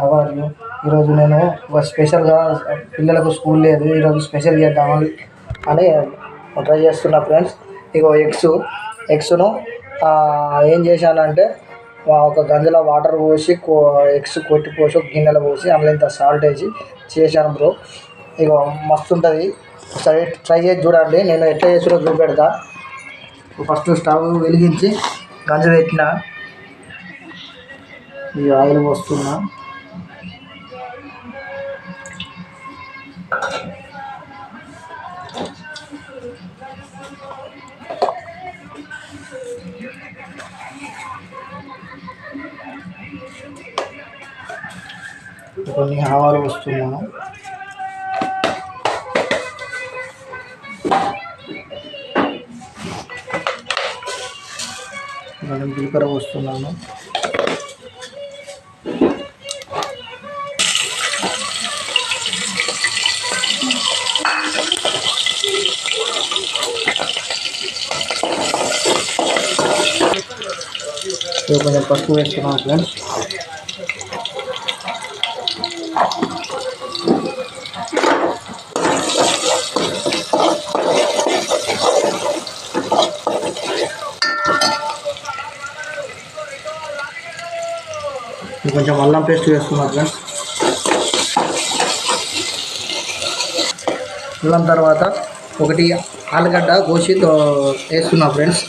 కావాలి. ఈరోజు నేను ఒక స్పెషల్గా పిల్లలకు స్కూల్ లేదు, ఈరోజు స్పెషల్ చేద్దామని ట్రై చేస్తున్నా ఫ్రెండ్స్. ఇగో ఎగ్స్ను ఏం చేశానంటే ఒక గంజలో వాటర్ పోసి ఎగ్స్ కొట్టిపోసి ఒక గిన్నెలో పోసి అందులో ఇంత సాల్ట్ వేసి చేశాను బ్రో. ఇగో మస్తు ఉంటుంది, ఒకసారి ట్రై చేసి చూడండి. నేను ఎట్లా చేసినా చూపెడతా. ఫస్ట్ స్టవ్ వెలిగించి గంజు పెట్టిన, ఈ ఆయిల్ పోస్తున్నా. కొన్ని ఆవాలు పోస్తున్నాను, కొంచెం జీలకర్ర పోస్తున్నాను, కొంచెం పసుపు వేస్తున్నాను ఫ్రెండ్స్. కొంచెం అల్లం పేస్ట్ వేస్తున్నాను ఫ్రెండ్స్. అల్లం తర్వాత ఒకటి ఆలుగడ్డ కోసి వేస్తున్నా ఫ్రెండ్స్.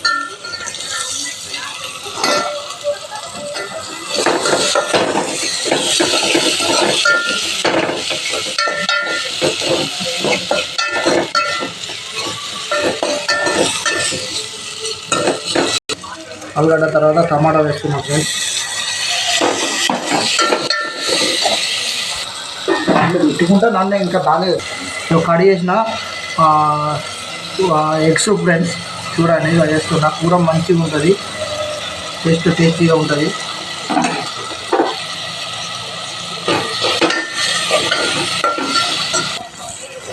ఆలుగడ్డ తర్వాత టమాటా వేస్తున్నా ఫ్రెండ్స్. పెట్టుకుంటే నన్ను ఇంకా బాగాలేదు. కడి చేసిన ఎగ్స్ ఫ్రెండ్స్ చూడండి, ఇలా చేస్తున్నా. కూర మంచిగా ఉంటుంది, టేస్టీగా ఉంటుంది.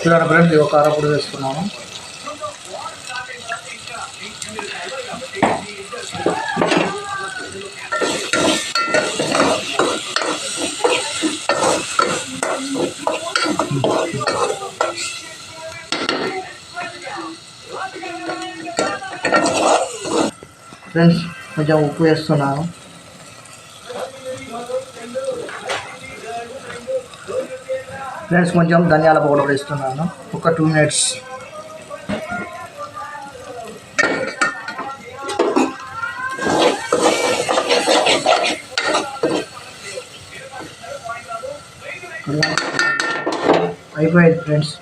చూడండి ఫ్రెండ్స్, ఒక కారపొడి వేస్తున్నాను. ఫ్రెండ్స్ కొంచెం ఉప్పు వేస్తున్నాను. ఫ్రెండ్స్ కొంచెం ధనియాల పౌడర్ వేస్తున్నాను, ఒక 2 minutes. అయిపోయింది ఫ్రెండ్స్.